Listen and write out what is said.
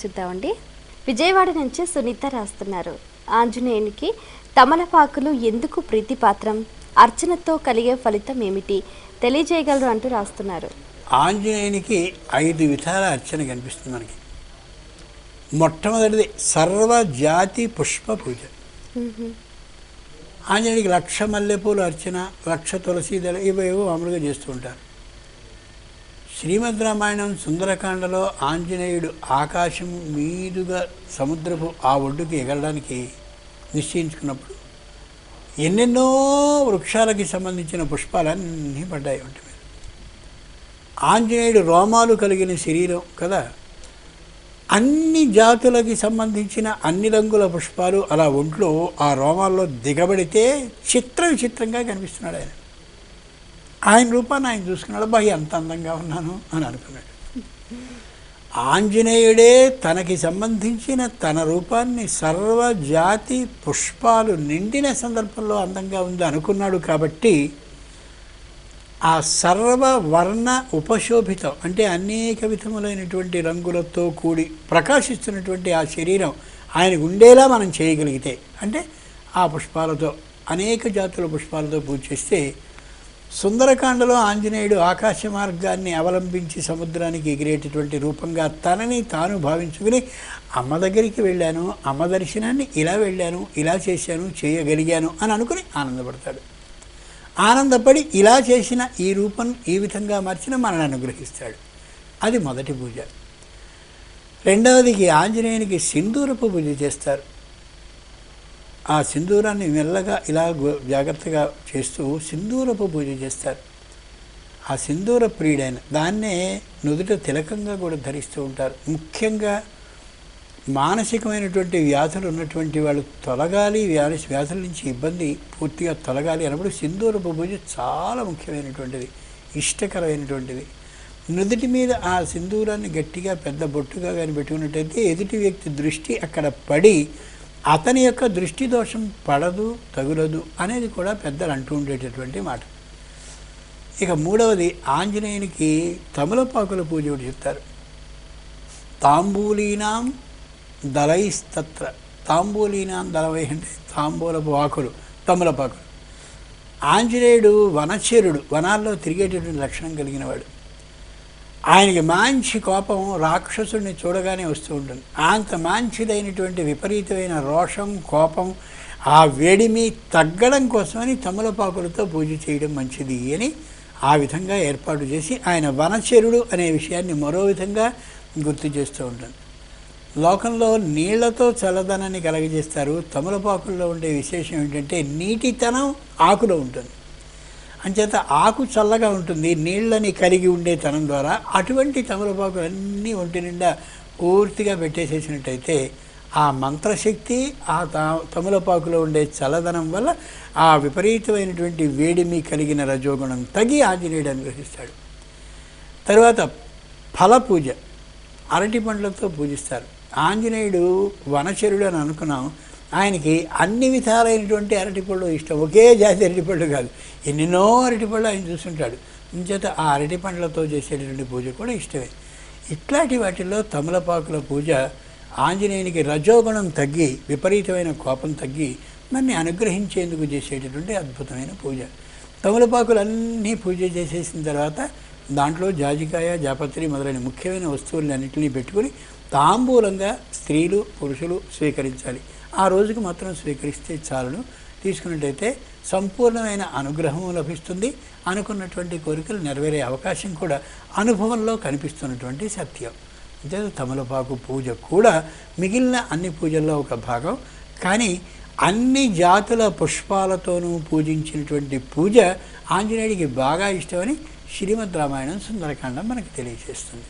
చూద్దామండి. విజయవాడ నుంచి సునీత రాస్తున్నారు. ఆంజనేయునికి తమలపాకులు ఎందుకు ప్రీతిపాత్రం? అర్చనతో కలిగే ఫలితం ఏమిటి తెలియజేయగలరు అంటూ రాస్తున్నారు. ఆంజనేయునికి 5 విధాల అర్చన కనిపిస్తుంది మనకి. మొట్టమొదటిది సర్వజాతి పుష్ప పూజ. ఆంజనేయుడికి 1,00,000 మల్లెపూలు అర్చన, 1,00,000 తులసీదళ ఇవేవో మామూలుగా చేస్తూ ఉంటారు. శ్రీమద్ రామాయణం సుందరకాండలో ఆంజనేయుడు ఆకాశం మీదుగా సముద్రపు ఆ ఒడ్డుకి ఎగరడానికి నిశ్చయించుకున్నప్పుడు ఎన్నెన్నో వృక్షాలకి సంబంధించిన పుష్పాలన్నీ పడ్డాయి ఒంటి మీద. ఆంజనేయుడు రోమాలు కలిగిన శరీరం కదా, అన్ని జాతులకి సంబంధించిన అన్ని రంగుల పుష్పాలు అలా ఒంట్లో ఆ రోమాల్లో దిగబడితే విచిత్రంగా కనిపిస్తున్నాడు ఆయన. ఆయన రూపాన్ని ఆయన చూసుకున్నాడు, బాగా ఎంత అందంగా ఉన్నాను అని అనుకున్నాడు. ఆంజనేయుడే తనకి సంబంధించిన తన రూపాన్ని సర్వజాతి పుష్పాలు నిండిన సందర్భంలో అందంగా ఉంది అనుకున్నాడు. కాబట్టి ఆ సర్వవర్ణ ఉపశోభితం అంటే అనేక విధములైనటువంటి రంగులతో కూడి ప్రకాశిస్తున్నటువంటి ఆ శరీరం ఆయనకు ఉండేలా మనం చేయగలిగితే, అంటే ఆ పుష్పాలతో అనేక జాతుల పుష్పాలతో పూజ చేస్తే, సుందరకాండలో ఆంజనేయుడు ఆకాశ మార్గాన్ని అవలంబించి సముద్రానికి ఎగిరేటటువంటి రూపంగా తనని తాను భావించుకుని అమ్మ దగ్గరికి వెళ్ళాను, అమ్మ దర్శనాన్ని ఇలా వెళ్ళాను, ఇలా చేశాను, చేయగలిగాను అని అనుకుని ఆనందపడతాడు. ఆనందపడి ఇలా చేసిన ఈ రూపం ఈ విధంగా మార్చిన మనల్ని అనుగ్రహిస్తాడు. అది మొదటి పూజ. రెండవదికి ఆంజనేయునికి సింధూరపు పూజ చేస్తారు. ఆ సింధూరాన్ని మెల్లగా ఇలా జాగ్రత్తగా చేస్తూ సింధూరపు పూజ చేస్తారు. ఆ సింధూర ప్రియుడైన దాన్నే నుదుట తిలకంగా కూడా ధరిస్తూ ఉంటారు. ముఖ్యంగా మానసికమైనటువంటి వ్యాధులు ఉన్నటువంటి వాళ్ళు తొలగాలి, వ్యాధుల నుంచి ఇబ్బంది పూర్తిగా తొలగాలి అన్నప్పుడు సింధూరపు పూజ చాలా ముఖ్యమైనటువంటిది, ఇష్టకరమైనటువంటిది. నుదుటి మీద ఆ సింధూరాన్ని గట్టిగా పెద్ద బొట్టుగా కానీ పెట్టుకున్నట్టయితే ఎదుటి వ్యక్తి దృష్టి అక్కడ పడి అతని యొక్క దృష్టి దోషం పడదు, తగులదు అనేది కూడా పెద్దలు అంటూ ఉండేటటువంటి మాట. ఇక మూడవది ఆంజనేయునికి తమలపాకుల పూజ ఒకటి చెప్తారు. తాంబూలీనాం దళైస్తత్ర. తాంబూలీనాం దళవై అంటే తాంబూలపు ఆకులు, తమలపాకులు. ఆంజనేయుడు వనచరుడు, వనాల్లో తిరిగేటటువంటి లక్షణం కలిగినవాడు. ఆయనకి మంచి కోపం రాక్షసుడిని చూడగానే వస్తూ ఉంటుంది. అంత మంచిదైనటువంటి విపరీతమైన రోషం, కోపం, ఆ వేడిమి తగ్గడం కోసమని తమలపాకులతో పూజ చేయడం మంచిది అని ఆ విధంగా ఏర్పాటు చేసి ఆయన వనచరుడు అనే విషయాన్ని మరో విధంగా గుర్తు చేస్తూ ఉంటుంది. లోకంలో నీళ్లతో చల్లదనాన్ని కలగజేస్తారు. తమలపాకుల్లో ఉండే విశేషం ఏంటంటే నీటితనం ఆకులో ఉంటుంది. అంచేత ఆకు చల్లగా ఉంటుంది, నీళ్ళని కలిగి ఉండే తనం ద్వారా అటువంటి తమలపాకులన్నీ ఒంటి నిండా పూర్తిగా పెట్టేసేసినట్టయితే ఆ మంత్రశక్తి ఆ తమలపాకులో ఉండే చల్లదనం వల్ల ఆ విపరీతమైనటువంటి వేడిమి కలిగిన రజోగుణం తగ్గి ఆంజనేయుడు అనుగ్రహిస్తాడు. తర్వాత ఫల పూజ, అరటి పండ్లతో పూజిస్తారు. ఆంజనేయుడు వనచరుడు అని అనుకున్నాం. ఆయనకి అన్ని విధాలైనటువంటి అరటిపళ్ళు ఇష్టం. ఒకే జాతి అరటిపళ్ళు కాదు, ఎన్నెన్నో అరటిపళ్ళు ఆయన చూస్తుంటాడు. ఇంచేత ఆ అరటి పండ్లతో చేసేటటువంటి పూజ కూడా ఇష్టమే. ఇట్లాంటి వాటిల్లో తమలపాకుల పూజ ఆంజనేయునికి రజోగుణం తగ్గి విపరీతమైన కోపం తగ్గి నన్ను అనుగ్రహించేందుకు చేసేటటువంటి అద్భుతమైన పూజ. తమలపాకులన్నీ పూజ చేసేసిన తర్వాత దాంట్లో జాజికాయ, జాపత్రి మొదలైన ముఖ్యమైన వస్తువులన్నింటినీ పెట్టుకుని తాంబూలంగా స్త్రీలు పురుషులు స్వీకరించాలి. ఆ రోజుకు మాత్రం స్వీకరిస్తే చాలును. తీసుకున్నట్టయితే సంపూర్ణమైన అనుగ్రహం లభిస్తుంది. అనుకున్నటువంటి కోరికలు నెరవేరే అవకాశం కూడా అనుభవంలో కనిపిస్తున్నటువంటి సత్యం. అంటే తమలపాకు పూజ కూడా మిగిలిన అన్ని పూజల్లో ఒక భాగం. కానీ అన్ని జాతుల పుష్పాలతోనూ పూజించినటువంటి పూజ ఆంజనేయుడికి బాగా ఇష్టమని శ్రీమద్ రామాయణం సుందరకాండం మనకు తెలియజేస్తుంది.